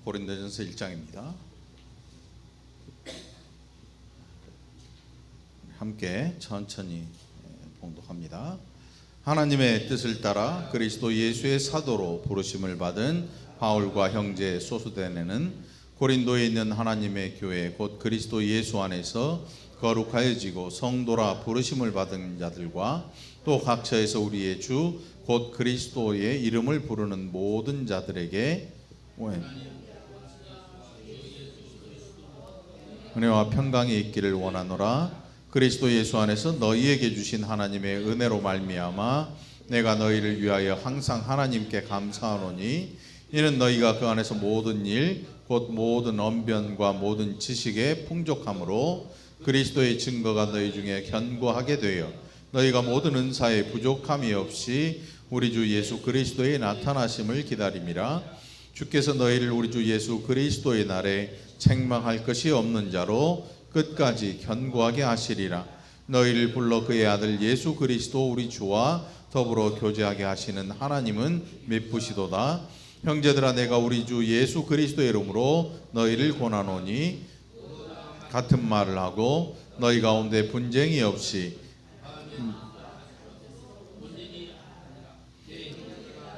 고린도전서 1장입니다. 함께 천천히 봉독합니다. 하나님의 뜻을 따라 그리스도 예수의 사도로 부르심을 받은 바울과 형제 소수대네는 고린도에 있는 하나님의 교회 곧 그리스도 예수 안에서 거룩하여지고 성도라 부르심을 받은 자들과 또 각처에서 우리의 주 곧 그리스도의 이름을 부르는 모든 자들에게 은혜와 평강이 있기를 원하노라. 그리스도 예수 안에서 너희에게 주신 하나님의 은혜로 말미암아 내가 너희를 위하여 항상 하나님께 감사하노니 이는 너희가 그 안에서 모든 일 곧 모든 언변과 모든 지식에 풍족함으로 그리스도의 증거가 너희 중에 견고하게 되어 너희가 모든 은사에 부족함이 없이 우리 주 예수 그리스도의 나타나심을 기다림이라. 주께서 너희를 우리 주 예수 그리스도의 날에 책망할 것이 없는 자로 끝까지 견고하게 하시리라. 너희를 불러 그의 아들 예수 그리스도 우리 주와 더불어 교제하게 하시는 하나님은 미쁘시도다. 형제들아, 내가 우리 주 예수 그리스도의 이름으로 너희를 권하노니 같은 말을 하고 너희 가운데 분쟁이 없이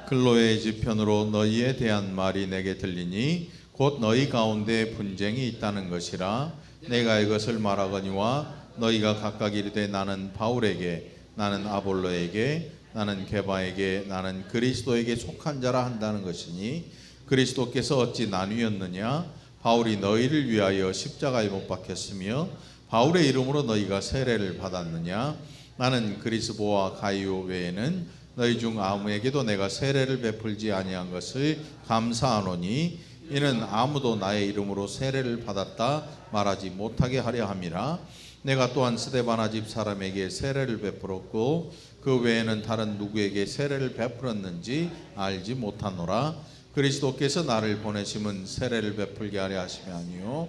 클로의 지편으로 너희에 대한 말이 내게 들리니 곧 너희 가운데 분쟁이 있다는 것이라. 내가 이것을 말하거니와 너희가 각각 이르되 나는 바울에게, 나는 아볼로에게, 나는 게바에게, 나는 그리스도에게 속한 자라 한다는 것이니 그리스도께서 어찌 나뉘었느냐? 바울이 너희를 위하여 십자가에 못 박혔으며 바울의 이름으로 너희가 세례를 받았느냐? 나는 그리스보와 가이오 외에는 너희 중 아무에게도 내가 세례를 베풀지 아니한 것을 감사하노니 이는 아무도 나의 이름으로 세례를 받았다 말하지 못하게 하려 함이라. 내가 또한 스데바나 집 사람에게 세례를 베풀었고 그 외에는 다른 누구에게 세례를 베풀었는지 알지 못하노라. 그리스도께서 나를 보내심은 세례를 베풀게 하려 하심이 아니요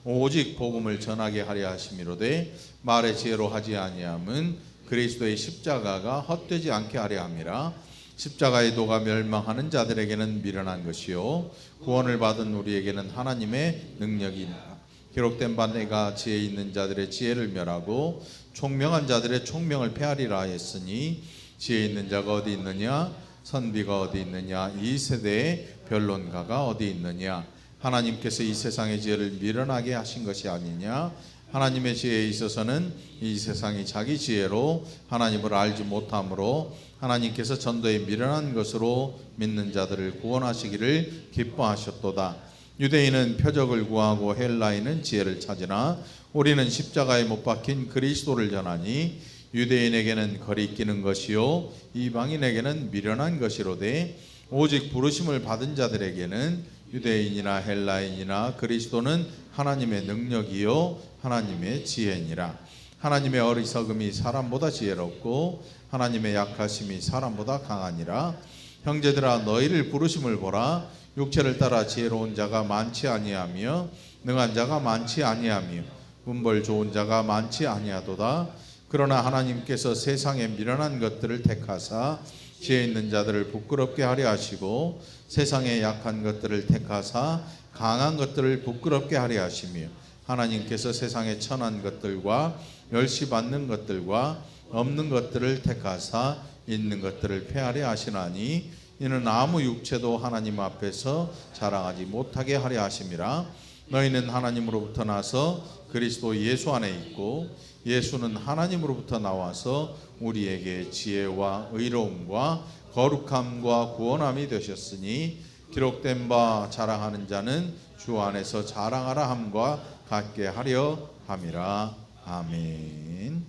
오직 복음을 전하게 하려 하심이로되 말의 지혜로 하지 아니함은 그리스도의 십자가가 헛되지 않게 하려 함이라. 십자가의 도가 멸망하는 자들에게는 미련한 것이요 구원을 받은 우리에게는 하나님의 능력이니라. 기록된 바 내가 지혜 있는 자들의 지혜를 멸하고 총명한 자들의 총명을 폐하리라 했으니 지혜 있는 자가 어디 있느냐? 선비가 어디 있느냐? 이 세대의 변론가가 어디 있느냐? 하나님께서 이 세상의 지혜를 미련하게 하신 것이 아니냐? 하나님의 지혜에 있어서는 이 세상이 자기 지혜로 하나님을 알지 못하므로 하나님께서 전도에 미련한 것으로 믿는 자들을 구원하시기를 기뻐하셨도다. 유대인은 표적을 구하고 헬라인은 지혜를 찾으나 우리는 십자가에 못 박힌 그리스도를 전하니 유대인에게는 거리끼는 것이요 이방인에게는 미련한 것이로되 오직 부르심을 받은 자들에게는 유대인이나 헬라인이나 그리스도는 하나님의 능력이요 하나님의 지혜니라. 하나님의 어리석음이 사람보다 지혜롭고 하나님의 약하심이 사람보다 강하니라. 형제들아, 너희를 부르심을 보라. 육체를 따라 지혜로운 자가 많지 아니하며 능한 자가 많지 아니하며 문벌 좋은 자가 많지 아니하도다. 그러나 하나님께서 세상에 미련한 것들을 택하사 지혜 있는 자들을 부끄럽게 하려 하시고 세상에 약한 것들을 택하사 강한 것들을 부끄럽게 하려 하시며 하나님께서 세상에 천한 것들과 멸시받는 것들과 없는 것들을 택하사 있는 것들을 폐하려 하시나니 이는 아무 육체도 하나님 앞에서 자랑하지 못하게 하려 하심이라. 너희는 하나님으로부터 나서 그리스도 예수 안에 있고 예수는 하나님으로부터 나와서 우리에게 지혜와 의로움과 거룩함과 구원함이 되셨으니 기록된 바 자랑하는 자는 주 안에서 자랑하라 함과 같게 하려 함이라. 아멘.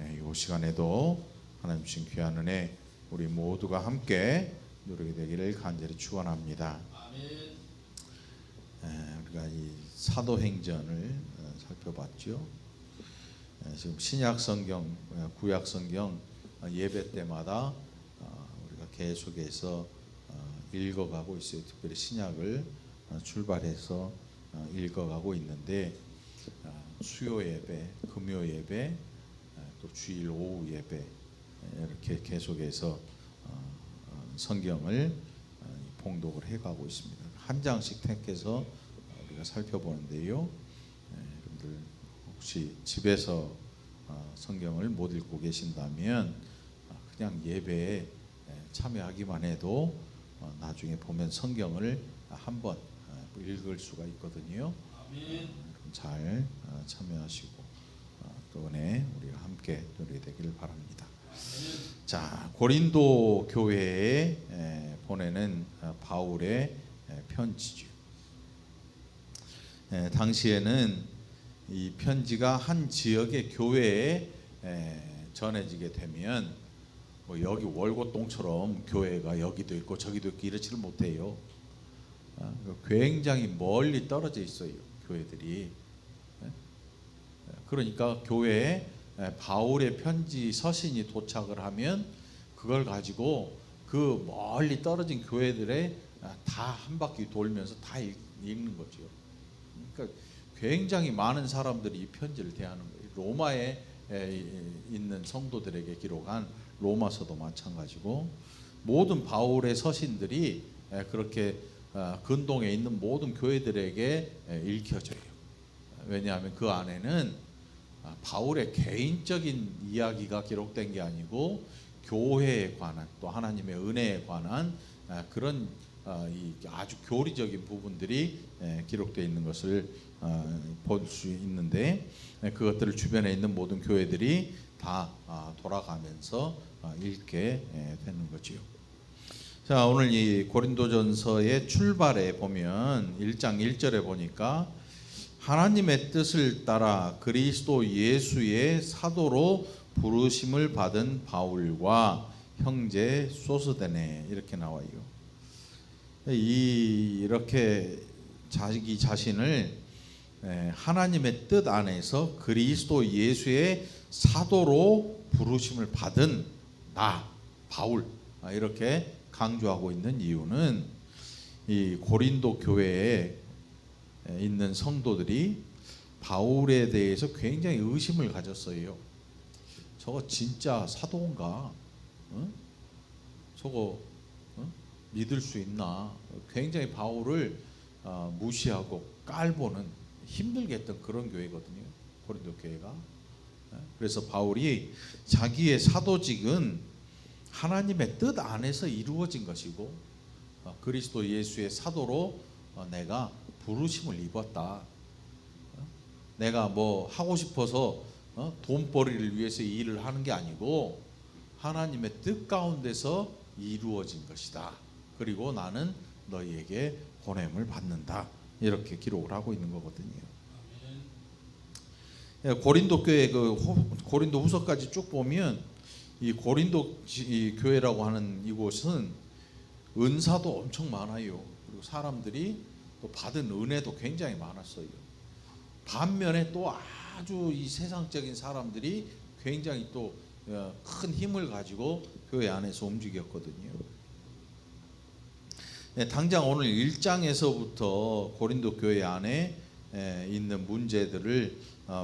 이 시간에도 하나님 주신 귀한 은혜 우리 모두가 함께 누리게 되기를 간절히 축원합니다. 우리가 이 사도행전을 살펴봤죠. 지금 신약 성경, 구약 성경 예배 때마다 우리가 계속해서 읽어가고 있어요. 특별히 신약을 출발해서 읽어가고 있는데 수요 예배, 금요 예배, 또 주일 오후 예배 이렇게 계속해서 성경을 봉독을 해가고 있습니다. 한 장씩 택해서 우리가 살펴보는데요. 여러분들 혹시 집에서 성경을 못 읽고 계신다면 그냥 예배에 참여하기만 해도 나중에 보면 성경을 한번 읽을 수가 있거든요. 잘 참여하시고 또 은혜 우리가 함께 누리게 되기를 바랍니다. 자, 고린도 교회에 보내는 바울의 편지죠. 당시에는 이 편지가 한 지역의 교회에 전해지게 되면 뭐 여기 월곶동처럼 교회가 여기도 있고 저기도 있고 이렇지를 못해요. 굉장히 멀리 떨어져 있어요, 교회들이. 그러니까 교회에 바울의 편지 서신이 도착을 하면 그걸 가지고 그 멀리 떨어진 교회들에 다 한 바퀴 돌면서 다 읽는 거죠. 그러니까 굉장히 많은 사람들이 이 편지를 대하는 거예요. 로마에 있는 성도들에게 기록한 로마서도 마찬가지고 모든 바울의 서신들이 그렇게 근동에 있는 모든 교회들에게 읽혀져요. 왜냐하면 그 안에는 바울의 개인적인 이야기가 기록된 게 아니고 교회에 관한 또 하나님의 은혜에 관한 그런 아주 교리적인 부분들이 기록되어 있는 것을 볼 수 있는데 그것들을 주변에 있는 모든 교회들이 다 돌아가면서 읽게 되는 거지요. 자, 오늘 이 고린도전서의 출발에 보면 1장 1절에 보니까 하나님의 뜻을 따라 그리스도 예수의 사도로 부르심을 받은 바울과 형제 소스데네 이렇게 나와요. 이렇게 자기 자신을 하나님의 뜻 안에서 그리스도 예수의 사도로 부르심을 받은 나 바울 이렇게 강조하고 있는 이유는 이 고린도 교회에 있는 성도들이 바울에 대해서 굉장히 의심을 가졌어요. 저거 진짜 사도인가? 저거 믿을 수 있나? 굉장히 바울을 무시하고 깔보는 힘들게 했던 그런 교회거든요, 고린도 교회가. 그래서 바울이 자기의 사도직은 하나님의 뜻 안에서 이루어진 것이고 그리스도 예수의 사도로 내가 부르심을 입었다. 내가 뭐 하고 싶어서 돈벌이를 위해서 이 일을 하는 게 아니고 하나님의 뜻 가운데서 이루어진 것이다. 그리고 나는 너희에게 보냄을 받는다. 이렇게 기록을 하고 있는 거거든요. 고린도 교회 고린도 후서까지 쭉 보면 이 고린도 교회라고 하는 이곳은 은사도 엄청 많아요. 그리고 사람들이 또 받은 은혜도 굉장히 많았어요. 반면에 또 아주 이 세상적인 사람들이 굉장히 또 큰 힘을 가지고 교회 안에서 움직였거든요. 당장 오늘 1장에서부터 고린도 교회 안에 있는 문제들을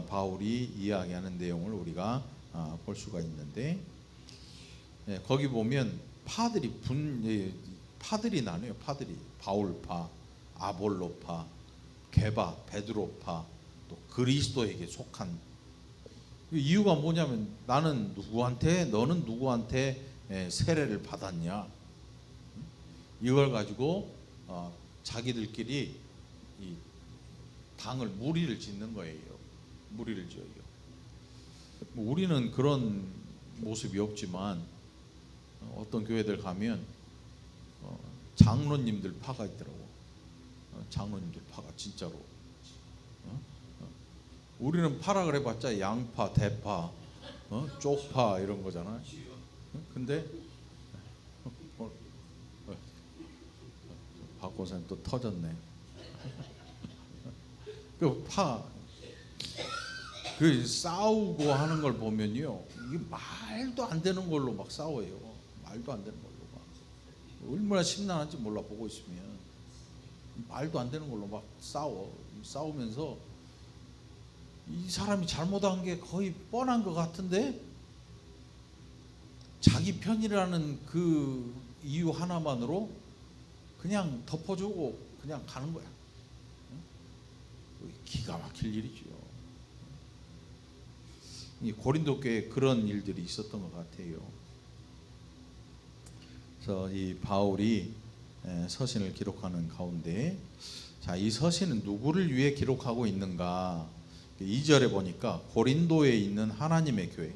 바울이 이야기하는 내용을 우리가 볼 수가 있는데 거기 보면 파들이 나뉘어요. 파들이 바울파, 아볼로파, 게바, 베드로파, 또 그리스도에게 속한. 이유가 뭐냐면 나는 누구한테 너는 누구한테 세례를 받았냐, 이걸 가지고 자기들끼리 이 당을 무리를 짓는 거예요. 무리를 지어요. 우리는 그런 모습이 없지만 어떤 교회들 가면 장로님들 파가 있더라고. 장로님들 파가 진짜로. 우리는 파라 그래봤자 양파, 대파, 쪽파 이런 거잖아. 근데 박고사님 또 터졌네. 그 싸우고 하는 걸 보면요, 이게 말도 안 되는 걸로 막 싸워요. 말도 안 되는 걸로 막. 얼마나 심란한지 몰라. 보고 있으면 말도 안 되는 걸로 막 싸우면서 이 사람이 잘못한 게 거의 뻔한 것 같은데 자기 편이라는 그 이유 하나만으로 그냥 덮어주고 그냥 가는 거야. 기가 막힐 일이죠. 이 고린도 교회에 그런 일들이 있었던 것 같아요. 그래서 이 바울이 서신을 기록하는 가운데, 자, 이 서신은 누구를 위해 기록하고 있는가? 2절에 보니까 고린도에 있는 하나님의 교회,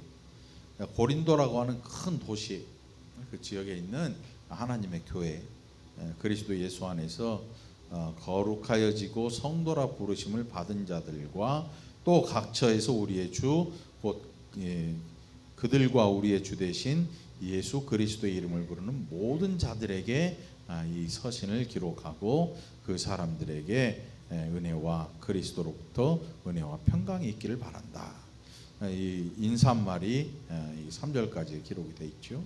고린도라고 하는 큰 도시, 그 지역에 있는 하나님의 교회, 그리스도 예수 안에서 거룩하여지고 성도라 부르심을 받은 자들과 또 각처에서 우리의 주 곧 그들과 우리의 주 되신 예수 그리스도의 이름을 부르는 모든 자들에게 이 서신을 기록하고 그 사람들에게 은혜와 그리스도로부터 은혜와 평강이 있기를 바란다. 이 인사말이 3절까지 기록이 되어 있죠.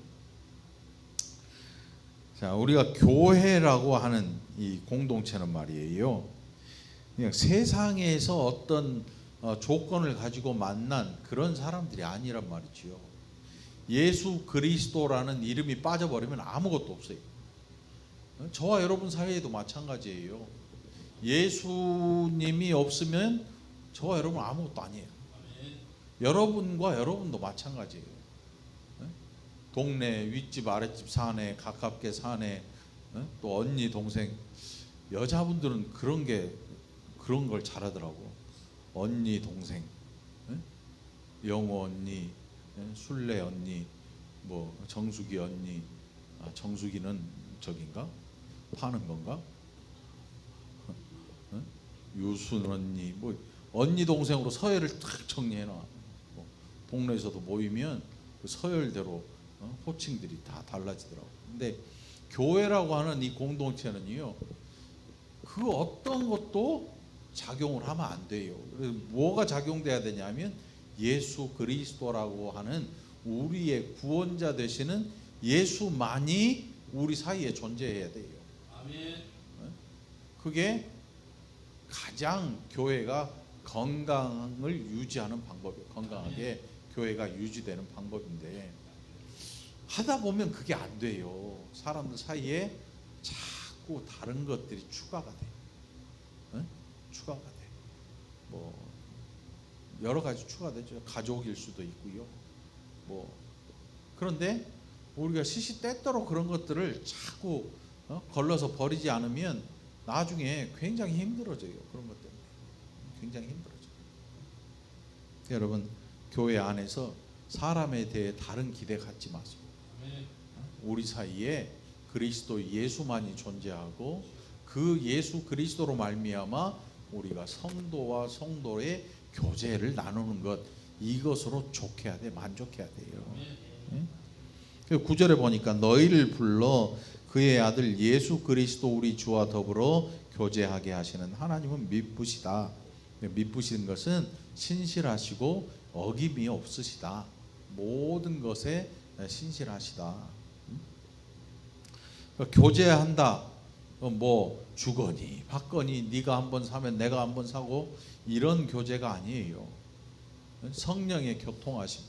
자, 우리가 교회라고 하는 이 공동체는 말이에요, 그냥 세상에서 어떤 조건을 가지고 만난 그런 사람들이 아니란 말이지요. 예수 그리스도라는 이름이 빠져버리면 아무것도 없어요. 저와 여러분 사이에도 마찬가지예요. 예수님이 없으면 저와 여러분 아무것도 아니에요. 여러분과 여러분도 마찬가지예요. 동네 윗집 아랫집 사내, 가깝게 사내, 또 언니 동생, 여자분들은 그런 걸 잘하더라고. 언니 동생, 영호 언니, 순례 언니, 뭐 정수기 언니, 정수기는 저긴가? 파는 건가? 유순 언니, 뭐 언니 동생으로 서열을 탁 정리해놔. 뭐 동네에서도 모이면 그 서열대로 호칭들이 다 달라지더라고. 근데 교회라고 하는 이 공동체는요, 그 어떤 것도 작용을 하면 안 돼요. 그래서 뭐가 작용돼야 되냐면 예수 그리스도라고 하는 우리의 구원자 되시는 예수만이 우리 사이에 존재해야 돼요. 아멘. 그게 가장 교회가 건강을 유지하는 방법이에요. 건강하게 교회가 유지되는 방법인데, 하다 보면 그게 안 돼요. 사람들 사이에 자꾸 다른 것들이 추가가 돼. 추가가 돼. 뭐 여러 가지 추가되죠. 가족일 수도 있고요. 뭐 그런데 우리가 시시때때로 그런 것들을 자꾸 걸러서 버리지 않으면 나중에 굉장히 힘들어져요. 그런 것 때문에 굉장히 힘들어져요. 여러분, 교회 안에서 사람에 대해 다른 기대 갖지 마세요. 우리 사이에 그리스도 예수만이 존재하고 그 예수 그리스도로 말미암아 우리가 성도와 성도의 교제를 나누는 것, 이것으로 족해야 돼, 만족해야 돼요. 네? 9절에 보니까 너희를 불러 그의 아들 예수 그리스도 우리 주와 더불어 교제하게 하시는 하나님은 미쁘시다. 미쁘신 것은 신실하시고 어김이 없으시다. 모든 것에 신실하시다. 교제한다. 뭐 주거니 받거니 네가 한번 사면 내가 한번 사고, 이런 교제가 아니에요. 성령의 교통하심,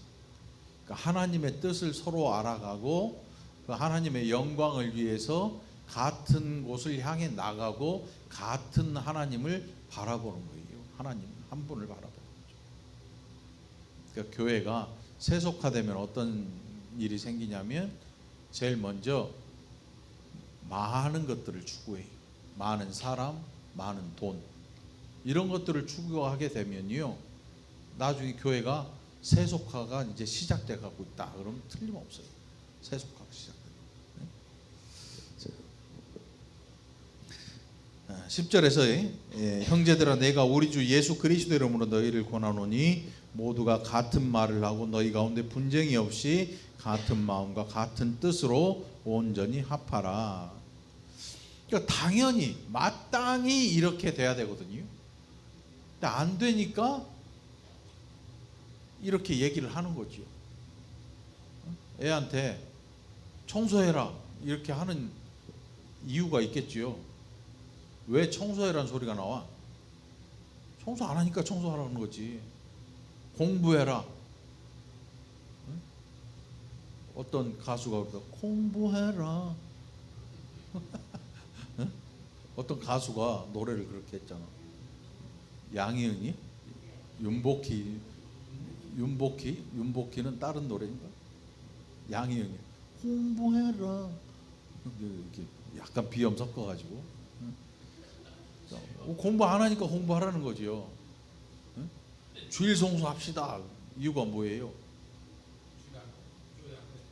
그러니까 하나님의 뜻을 서로 알아가고 그 하나님의 영광을 위해서 같은 곳을 향해 나가고 같은 하나님을 바라보는 거예요. 하나님 한 분을 바라보는 거죠. 그러니까 교회가 세속화되면 어떤 일이 생기냐면, 제일 먼저 많은 것들을 추구해요. 많은 사람, 많은 돈, 이런 것들을 추구하게 되면요, 나중에 교회가 세속화가 이제 시작돼 가고 있다 그러면 틀림없어요. 세속화가 시작돼요. 10절에서 형제들아 내가 우리 주 예수 그리스도 이름으로 너희를 권하노니 모두가 같은 말을 하고 너희 가운데 분쟁이 없이 같은 마음과 같은 뜻으로 온전히 합하라. 그러니까 당연히 마땅히 이렇게 돼야 되거든요. 근데 안 되니까 이렇게 얘기를 하는 거죠. 애한테 청소해라 이렇게 하는 이유가 있겠지요. 왜 청소해라는 소리가 나와? 청소 안 하니까 청소하라는 거지. 공부해라. 어떤 가수가 그러다 공부해라. 어떤 가수가 노래를 그렇게 했잖아. 양희은이? 윤복희는 다른 노래인가? 양희은이 홍보해라. 이렇게 약간 비염 섞어가지고 공부 안 하니까 홍보하라는 거지요. 주일 성수합시다. 이유가 뭐예요?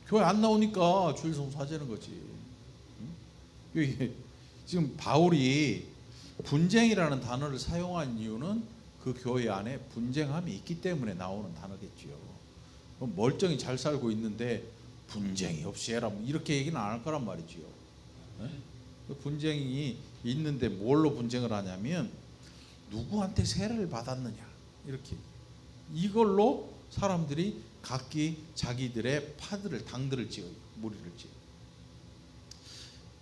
교회 안 나오니까 주일 성수하자는 거지. 이게 지금 바울이 분쟁이라는 단어를 사용한 이유는 그 교회 안에 분쟁함이 있기 때문에 나오는 단어겠지요. 멀쩡히 잘 살고 있는데 분쟁이 없이 해라 이렇게 얘기는 안 할 거란 말이지요. 분쟁이 있는데 뭘로 분쟁을 하냐면 누구한테 세례를 받았느냐 이렇게 이걸로 사람들이 각기 자기들의 파들을 당들을 지어요. 무리를 지어요.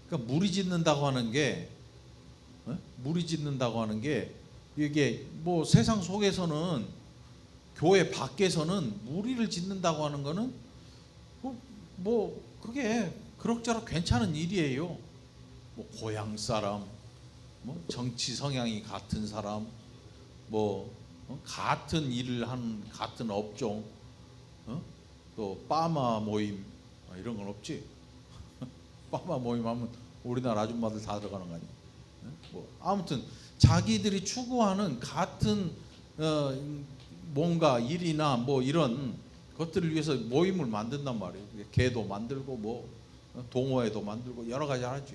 그러니까 무리 짓는다고 하는 게 이게 뭐 세상 속에서는 교회 밖에서는 무리를 짓는다고 하는 거는 뭐 그게 그럭저럭 괜찮은 일이에요. 뭐 고향 사람, 뭐 정치 성향이 같은 사람, 뭐 같은 일을 하는 같은 업종, 또 빠마 모임 이런 건 없지. 빠마 모임 하면 우리나라 아줌마들 다 들어가는 거 아니야? 뭐 아무튼 자기들이 추구하는 같은 뭔가 일이나 뭐 이런 것들을 위해서 모임을 만든단 말이에요. 개도 만들고 뭐 동호회도 만들고 여러 가지 하죠.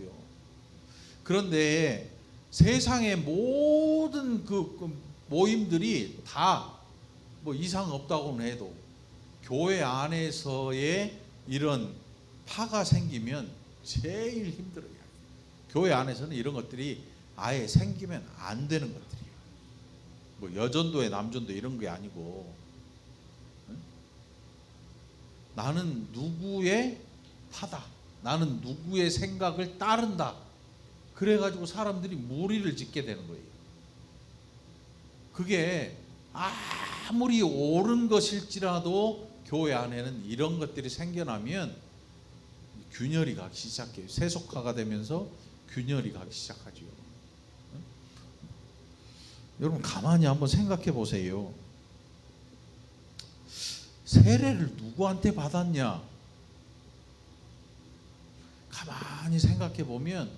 그런데 세상의 모든 그 모임들이 다 뭐 이상 없다고는 해도 교회 안에서의 이런 파가 생기면 제일 힘들어요. 교회 안에서는 이런 것들이 아예 생기면 안 되는 것들이에요. 뭐 여전도에 남전도 이런 게 아니고 나는 누구의 파다. 나는 누구의 생각을 따른다. 그래가지고 사람들이 무리를 짓게 되는 거예요. 그게 아무리 옳은 것일지라도 교회 안에는 이런 것들이 생겨나면 균열이 가기 시작해요. 세속화가 되면서 균열이 가기 시작하죠. 여러분 가만히 한번 생각해 보세요. 세례를 누구한테 받았냐? 가만히 생각해 보면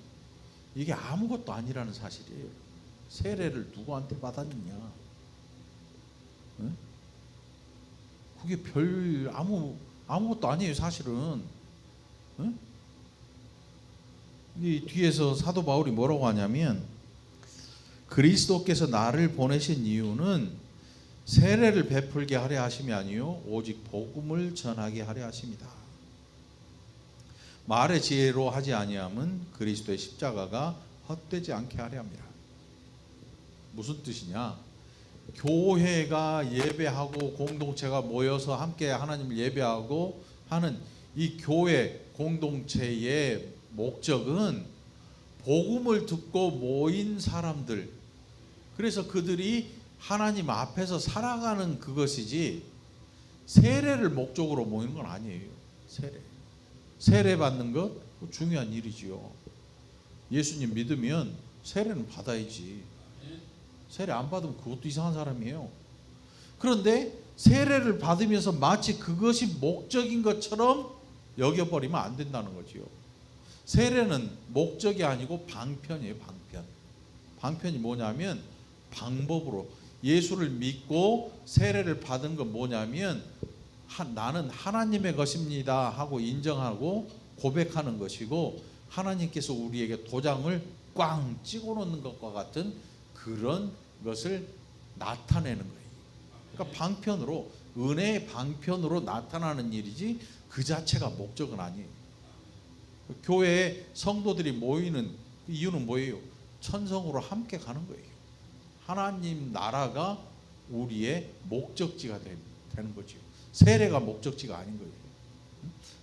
이게 아무것도 아니라는 사실이에요. 세례를 누구한테 받았느냐? 그게 별 아무것도 아니에요, 사실은. 이 뒤에서 사도 바울이 뭐라고 하냐면 그리스도께서 나를 보내신 이유는 세례를 베풀게 하려 하심이 아니요 오직 복음을 전하게 하려 하심이다. 말의 지혜로 하지 아니함은 그리스도의 십자가가 헛되지 않게 하려 합니다. 무슨 뜻이냐? 교회가 예배하고 공동체가 모여서 함께 하나님을 예배하고 하는 이 교회 공동체의 목적은 복음을 듣고 모인 사람들, 그래서 그들이 하나님 앞에서 살아가는 그것이지 세례를 목적으로 모이는 건 아니에요. 세례 받는 것 중요한 일이지요. 예수님 믿으면 세례는 받아야지. 세례 안 받으면 그것도 이상한 사람이에요. 그런데 세례를 받으면서 마치 그것이 목적인 것처럼 여겨버리면 안 된다는 거지요. 세례는 목적이 아니고 방편이에요. 방편이 뭐냐면 방법으로 예수를 믿고 세례를 받은 건 뭐냐면 나는 하나님의 것입니다 하고 인정하고 고백하는 것이고 하나님께서 우리에게 도장을 꽝 찍어 놓는 것과 같은 그런 것을 나타내는 거예요. 그러니까 방편으로 은혜의 방편으로 나타나는 일이지 그 자체가 목적은 아니에요. 교회에 성도들이 모이는 이유는 뭐예요? 천성으로 함께 가는 거예요. 하나님 나라가 우리의 목적지가 되는 거죠. 세례가 목적지가 아닌 거예요.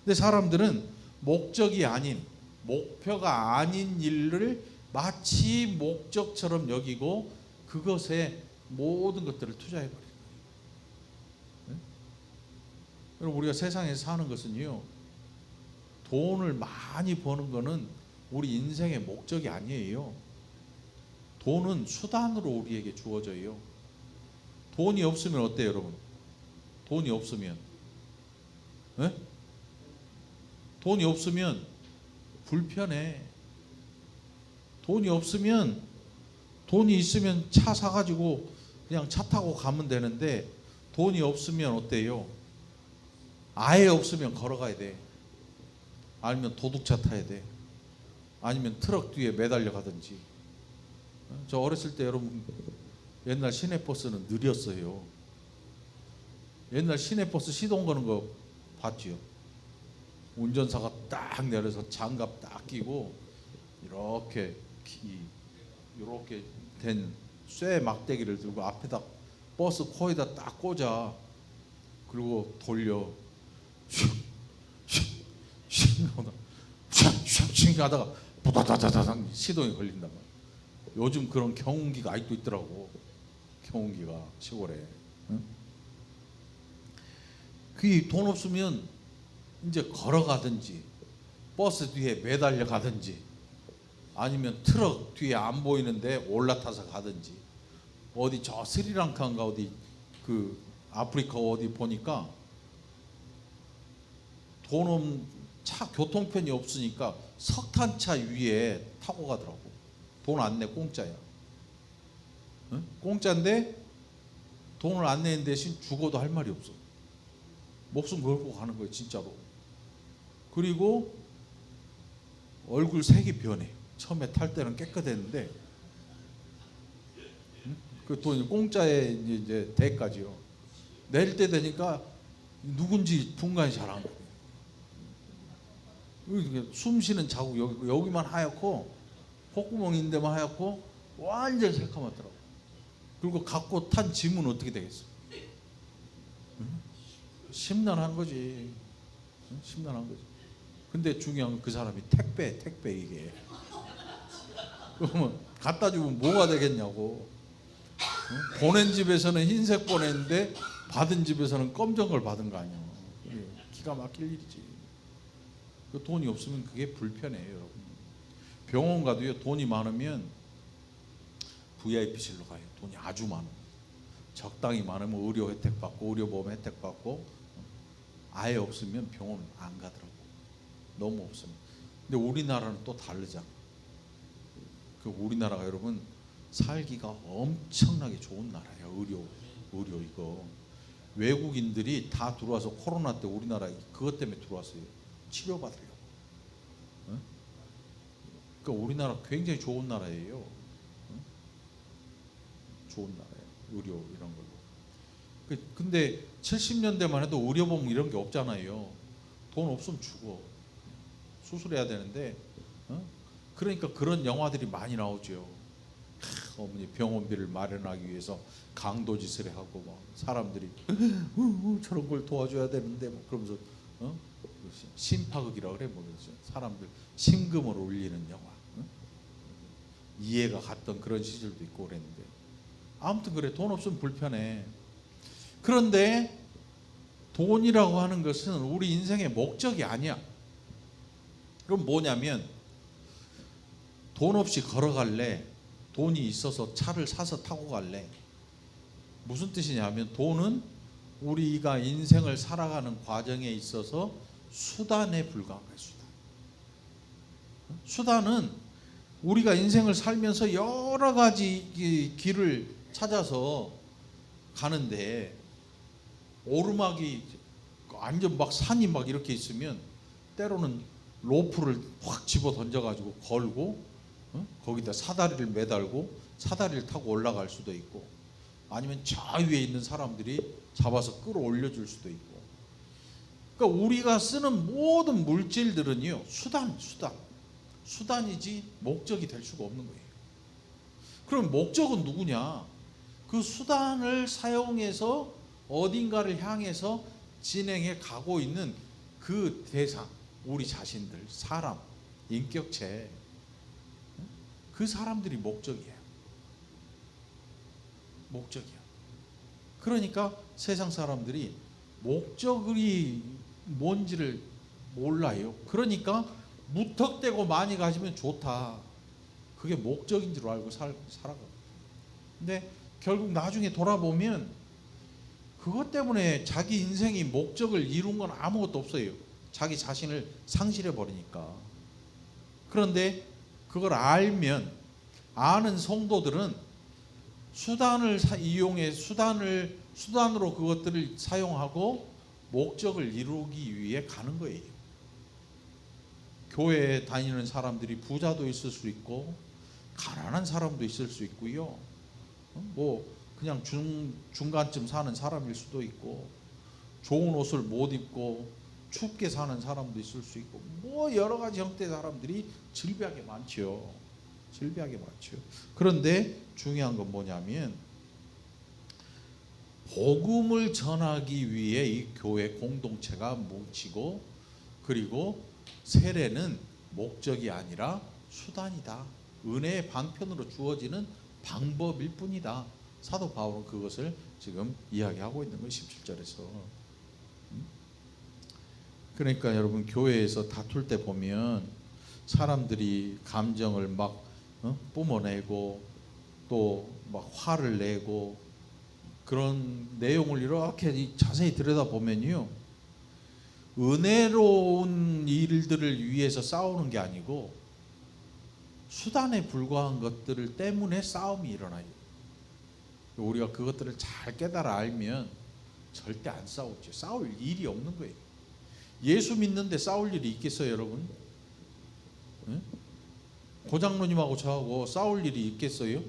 근데 사람들은 목적이 아닌, 목표가 아닌 일을 마치 목적처럼 여기고 그것에 모든 것들을 투자해버리는 거예요. 여러분 우리가 세상에서 사는 것은요, 돈을 많이 버는 거는 우리 인생의 목적이 아니에요. 돈은 수단으로 우리에게 주어져요. 돈이 없으면 어때요, 여러분? 돈이 없으면, 네? 돈이 없으면 불편해. 돈이 없으면, 돈이 있으면 차 사가지고 그냥 차 타고 가면 되는데, 돈이 없으면 어때요? 아예 없으면 걸어가야 돼. 아니면 도둑차 타야 돼. 아니면 트럭 뒤에 매달려 가든지. 저 어렸을 때 여러분, 옛날 시내버스는 느렸어요. 옛날 시내버스 시동 거는 거 봤지요? 운전사가 딱 내려서 장갑 딱 끼고 이렇게 된 쇠 막대기를 들고 앞에다 버스 코에다 딱 꽂아. 그리고 돌려. 슉슉슉 하다가 부다다다다당 시동이 걸린단 말이야. 요즘 그런 경운기가 아직도 있더라고. 경운기가 시골에. 응? 그 돈 없으면 이제 걸어가든지 버스 뒤에 매달려 가든지 아니면 트럭 뒤에 안 보이는데 올라타서 가든지 어디 저 스리랑카인가 어디 그 아프리카 어디 보니까 돈 없는 차 교통편이 없으니까 석탄차 위에 타고 가더라고. 돈 안 내 공짜야. 응? 공짜인데 돈을 안 내는 대신 죽어도 할 말이 없어. 목숨 걸고 가는 거예요, 진짜로. 그리고 얼굴 색이 변해. 처음에 탈 때는 깨끗했는데 그 돈 공짜에 이제 대까지요. 낼 때 되니까 누군지 분간이 잘 안 가요. 숨 쉬는 자국 여기만 하얗고 콧구멍인 데만 하얗고 완전 새카맣더라고. 그리고 갖고 탄 짐은 어떻게 되겠어? 심란한 거지. 심란한 거지. 근데 중요한 건 그 사람이 택배 이게. 그러면 갖다 주면 뭐가 되겠냐고. 보낸 집에서는 흰색 보냈는데 받은 집에서는 검정 걸 받은 거 아니야. 기가 막힐 일이지. 그 돈이 없으면 그게 불편해요, 여러분. 병원 가도요, 돈이 많으면 VIP실로 가요. 돈이 아주 많으면. 적당히 많으면 의료 혜택 받고 의료보험 혜택 받고. 아예 없으면 병원 안 가더라고. 너무 없으면. 근데 우리나라는 또 다르잖아. 그 우리나라가 여러분 살기가 엄청나게 좋은 나라예요. 의료 이거. 외국인들이 다 들어와서 코로나 때 우리나라에 그것 때문에 들어왔어요. 치료받으려고. 응? 그러니까 우리나라 굉장히 좋은 나라예요. 응? 좋은 나라예요. 의료 이런 걸로. 근데 70년대만 해도 의료보험 이런 게 없잖아요. 돈 없으면 죽어. 수술해야 되는데. 응? 그러니까 그런 영화들이 많이 나오죠. 어머니 병원비를 마련하기 위해서 강도짓을 하고 막 사람들이 저런 걸 도와줘야 되는데 뭐 그러면서 심파극이라 그래 뭐 사람들 심금을 울리는 영화. 이해가 갔던 그런 시절도 있고 그랬는데 아무튼 그래. 돈 없으면 불편해. 그런데 돈이라고 하는 것은 우리 인생의 목적이 아니야. 그럼 뭐냐면 돈 없이 걸어갈래? 돈이 있어서 차를 사서 타고 갈래? 무슨 뜻이냐면 돈은 우리가 인생을 살아가는 과정에 있어서 수단에 불과한 거예요. 수단은 우리가 인생을 살면서 여러 가지 길을 찾아서 가는데 오르막이 완전 막 산이 막 이렇게 있으면 때로는 로프를 확 집어 던져가지고 걸고 거기다 사다리를 매달고 사다리를 타고 올라갈 수도 있고 아니면 저 위에 있는 사람들이 잡아서 끌어올려 줄 수도 있고. 그러니까 우리가 쓰는 모든 물질들은요 수단이지 목적이 될 수가 없는 거예요. 그럼 목적은 누구냐? 그 수단을 사용해서 어딘가를 향해서 진행해 가고 있는 그 대상, 우리 자신들, 사람, 인격체, 그 사람들이 목적이에요. 목적이야. 그러니까 세상 사람들이 목적이 뭔지를 몰라요. 그러니까 무턱대고 많이 가지면 좋다. 그게 목적인 줄 알고 살아가고. 근데 결국 나중에 돌아보면 그것 때문에 자기 인생이 목적을 이룬 건 아무것도 없어요. 자기 자신을 상실해 버리니까. 그런데 그걸 알면, 아는 성도들은 수단을 이용해 수단으로 그것들을 사용하고 목적을 이루기 위해 가는 거예요. 교회에 다니는 사람들이 부자도 있을 수 있고 가난한 사람도 있을 수 있고요. 뭐 그냥 중간쯤 사는 사람일 수도 있고, 좋은 옷을 못 입고 춥게 사는 사람도 있을 수 있고, 뭐 여러 가지 형태의 사람들이 질비하게 많죠. 질비하게 많죠. 그런데 중요한 건 뭐냐면, 복음을 전하기 위해 이 교회 공동체가 뭉치고, 그리고 세례는 목적이 아니라 수단이다. 은혜의 방편으로 주어지는 방법일 뿐이다. 사도 바울은 그것을 지금 이야기하고 있는 거예요. 17절에서. 그러니까 여러분, 교회에서 다툴 때 보면 사람들이 감정을 막 뿜어내고 또 막 화를 내고, 그런 내용을 이렇게 자세히 들여다보면요, 은혜로운 일들을 위해서 싸우는 게 아니고 수단에 불과한 것들 때문에 싸움이 일어나요. 우리가 그것들을 잘 깨달아 알면 절대 안 싸우죠. 싸울 일이 없는 거예요. 예수 믿는데 싸울 일이 있겠어요, 여러분? 네? 고장로님하고 저하고 싸울 일이 있겠어요?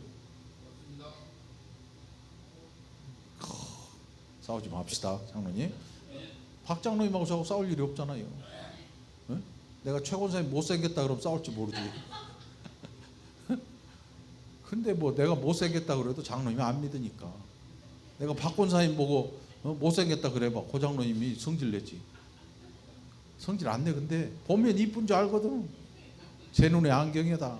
싸우지 맙시다, 장로님. 박 장로님하고 저하고 싸울 일이 없잖아요. 네? 내가 최 권사님 못생겼다 그러면 싸울지 모르지. 근데 뭐 내가 못생겼다 그래도 장로님이 안 믿으니까. 내가 박 권사님 보고 못생겼다 그래봐, 고 장로님이 성질 내지. 성질 안 내. 근데 보면 이쁜 줄 알거든. 제 눈에 안경이다.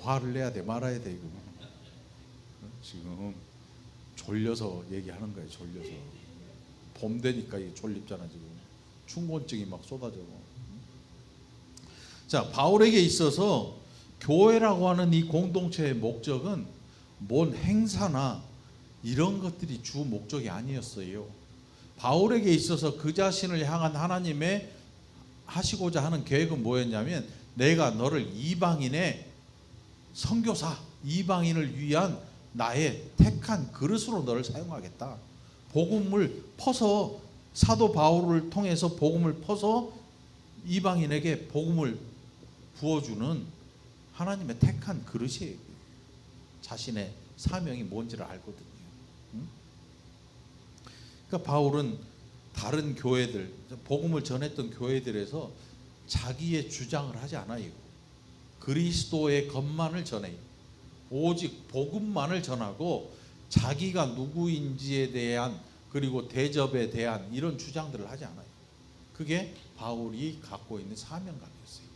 화를 내야 돼 말아야 돼 이거. 지금 졸려서 얘기하는 거예요. 졸려서. 봄 되니까 이게 졸립잖아 지금. 충곤증이 막 쏟아져. 자, 바울에게 있어서 교회라고 하는 이 공동체의 목적은 뭔 행사나 이런 것들이 주 목적이 아니었어요. 바울에게 있어서 그 자신을 향한 하나님의 하시고자 하는 계획은 뭐였냐면, 내가 너를 이방인의 선교사, 이방인을 위한 나의 택한 그릇으로 너를 사용하겠다. 복음을 퍼서, 사도 바울을 통해서 복음을 퍼서 이방인에게 복음을 부어주는 하나님의 택한 그릇이에요. 자신의 사명이 뭔지를 알거든요. 그러니까 바울은 다른 교회들, 복음을 전했던 교회들에서 자기의 주장을 하지 않아요. 그리스도의 것만을 전해요. 오직 복음만을 전하고 자기가 누구인지에 대한, 그리고 대접에 대한 이런 주장들을 하지 않아요. 그게 바울이 갖고 있는 사명감이었어요.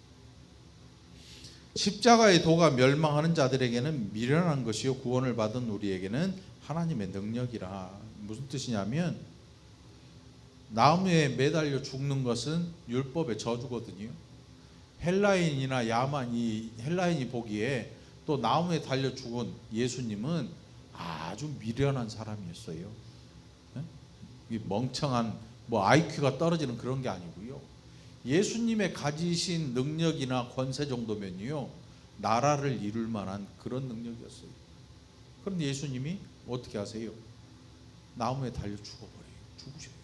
십자가의 도가 멸망하는 자들에게는 미련한 것이요 구원을 받은 우리에게는 하나님의 능력이라. 무슨 뜻이냐면, 나무에 매달려 죽는 것은 율법의 저주거든요. 헬라인이나 야만이, 헬라인이 보기에 또 나무에 달려 죽은 예수님은 아주 미련한 사람이었어요. 멍청한, 뭐 IQ가 떨어지는 그런 게 아니고요. 예수님의 가지신 능력이나 권세 정도면요, 나라를 이룰 만한 그런 능력이었어요. 그런데 예수님이 어떻게 하세요? 나무에 달려 죽어버려요. 죽으셔요.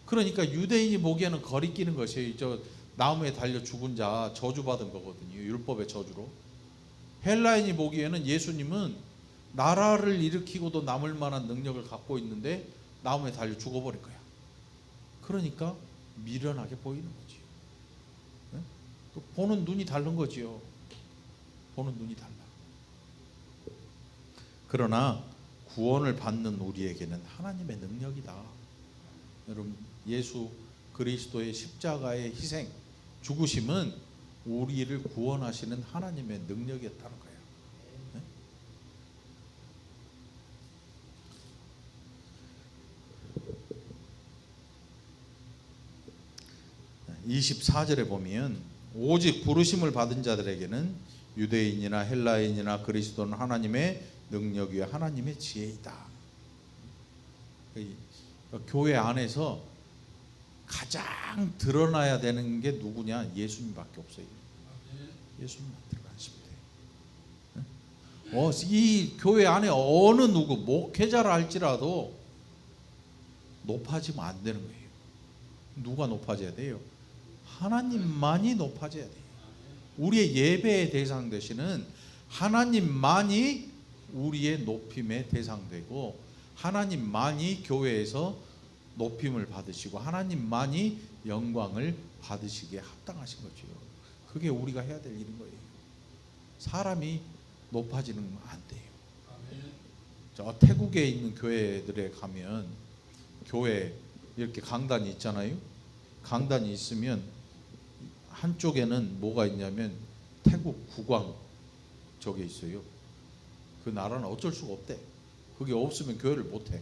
그러니까 유대인이 보기에는 거리끼는 것이에요. 저 나무에 달려 죽은 자 저주받은 거거든요. 율법의 저주로. 헬라인이 보기에는 예수님은 나라를 일으키고도 남을 만한 능력을 갖고 있는데 나무에 달려 죽어버린 거야. 그러니까 미련하게 보이는 거지. 네? 또 보는 눈이 다른 거지요. 보는 눈이 달라. 그러나 구원을 받는 우리에게는 하나님의 능력이다. 여러분, 예수 그리스도의 십자가의 희생, 죽으심은 우리를 구원하시는 하나님의 능력이었다는 거예요. 네? 24절에 보면 오직 부르심을 받은 자들에게는 유대인이나 헬라인이나 그리스도는 하나님의 능력 위에 하나님의 지혜이다. 교회 안에서 가장 드러나야 되는 게 누구냐? 예수님밖에 없어요. 예수님만 들어가시면 돼요. 이 교회 안에 어느 누구 목회자라 할지라도 높아지면 안 되는 거예요. 누가 높아져야 돼요? 하나님만이 높아져야 돼요. 우리의 예배의 대상 되시는 하나님만이 우리의 높임의 대상되고, 하나님만이 교회에서 높임을 받으시고 하나님만이 영광을 받으시기에 합당하신 거죠. 그게 우리가 해야 될 일인 거예요. 사람이 높아지는 건 안 돼요. 저 태국에 있는 교회들에 가면 교회 이렇게 강단이 있잖아요. 강단이 있으면 한쪽에는 뭐가 있냐면 태국 국왕 저게 있어요. 그 나라는 어쩔 수가 없대. 그게 없으면 교회를 못해.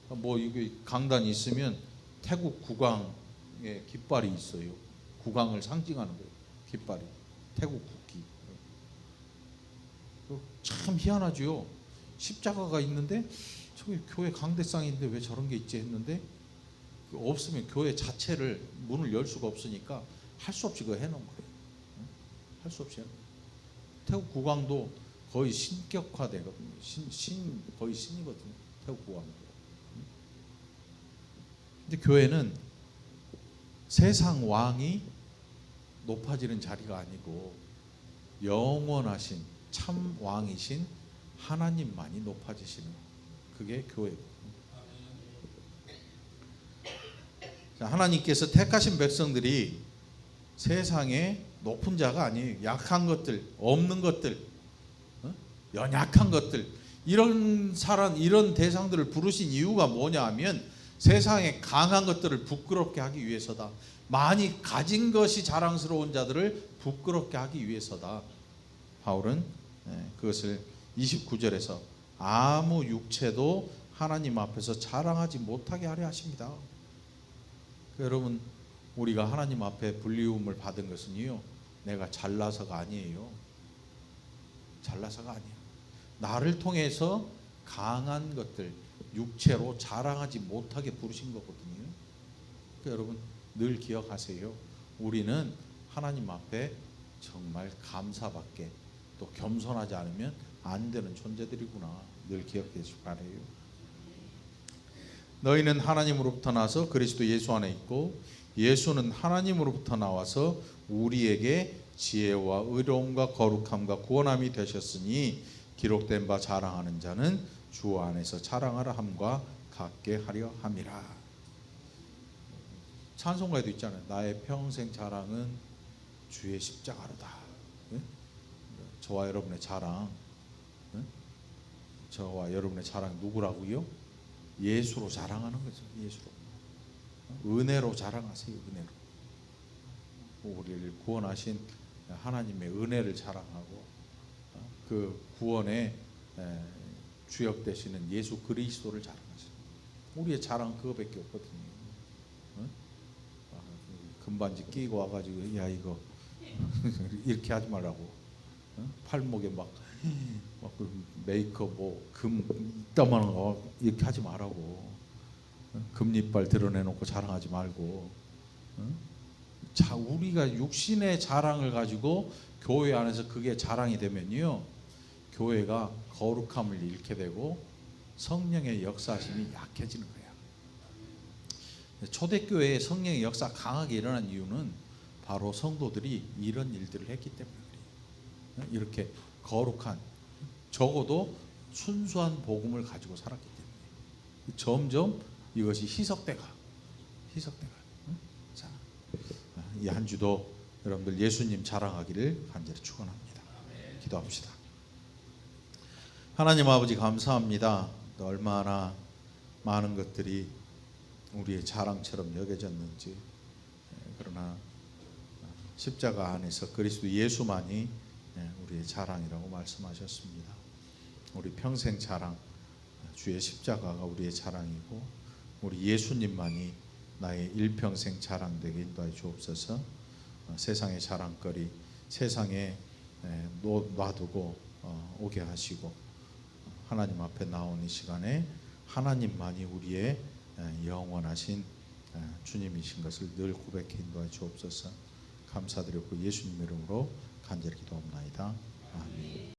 뭐 이게 강단이 있으면 태국 국왕의 깃발이 있어요. 국왕을 상징하는 거예요. 깃발이 태국 국기. 참 희한하죠. 십자가가 있는데 저기 교회 강대상인데 왜 저런 게 있지 했는데, 없으면 교회 자체를 문을 열 수가 없으니까 할 수 없이 그거 해놓은 거예요. 할 수 없이 해놓은 거예요. 태국 국왕도 거의 신격화되거든요. 거의 신이거든요. 태국 국왕도. 근데 교회는 세상 왕이 높아지는 자리가 아니고 영원하신 참 왕이신 하나님만이 높아지시는, 그게 교회예요. 하나님께서 택하신 백성들이 세상에 높은 자가 아니에요. 약한 것들, 없는 것들, 연약한 것들, 이런 사람, 이런 대상들을 부르신 이유가 뭐냐 하면 세상에 강한 것들을 부끄럽게 하기 위해서다. 많이 가진 것이 자랑스러운 자들을 부끄럽게 하기 위해서다. 바울은 그것을 29절에서 아무 육체도 하나님 앞에서 자랑하지 못하게 하려 하십니다. 여러분, 우리가 하나님 앞에 불리움을 받은 것은요, 내가 잘나서가 아니에요. 잘나서가 아니에요. 나를 통해서 강한 것들, 육체로 자랑하지 못하게 부르신 거거든요. 그러니까 여러분 늘 기억하세요. 우리는 하나님 앞에 정말 감사밖에, 또 겸손하지 않으면 안 되는 존재들이구나. 늘 기억해 주시기 바라요. 너희는 하나님으로부터 나서 그리스도 예수 안에 있고, 예수는 하나님으로부터 나와서 우리에게 지혜와 의로움과 거룩함과 구원함이 되셨으니 기록된 바 자랑하는 자는 주 안에서 자랑하라 함과 같게 하려 함이라. 찬송가에도 있잖아요. 나의 평생 자랑은 주의 십자가로다. 저와 여러분의 자랑, 저와 여러분의 자랑 누구라고요? 예수로 자랑하는 거죠. 예수로. 은혜로 자랑하세요. 은혜로. 우리를 구원하신 하나님의 은혜를 자랑하고, 그 구원의 주역 되시는 예수 그리스도를 자랑하세요. 우리의 자랑 그거밖에 없거든요. 금반지 끼고 와가지고 야 이거 이렇게 하지 말라고. 팔목에 막 메이크업 금 이따만한 거 이렇게 하지 말라고. 금리빨 드러내놓고 자랑하지 말고. 자, 우리가 육신의 자랑을 가지고 교회 안에서 그게 자랑이 되면요, 교회가 거룩함을 잃게 되고 성령의 역사심이 약해지는 거야. 초대교회에 성령의 역사 강하게 일어난 이유는 바로 성도들이 이런 일들을 했기 때문에 그래요. 이렇게 거룩한, 적어도 순수한 복음을 가지고 살았기 때문에 점점 이것이 희석돼가. 자, 이 한 주도 여러분들 예수님 자랑하기를 간절히 축원합니다. 기도합시다. 하나님 아버지 감사합니다. 얼마나 많은 것들이 우리의 자랑처럼 여겨졌는지. 그러나 십자가 안에서 그리스도 예수만이 우리의 자랑이라고 말씀하셨습니다. 우리 평생 자랑, 주의 십자가가 우리의 자랑이고, 우리 예수님만이 나의 일평생 자랑되게 인도하여 주옵소서. 세상의 자랑거리, 세상에 놔두고 오게 하시고 하나님 앞에 나온 이 시간에 하나님만이 우리의 영원하신 주님이신 것을 늘 고백해 인도하여 주옵소서. 감사드렸고 예수님 이름으로 간절히 기도합나이다. 아멘.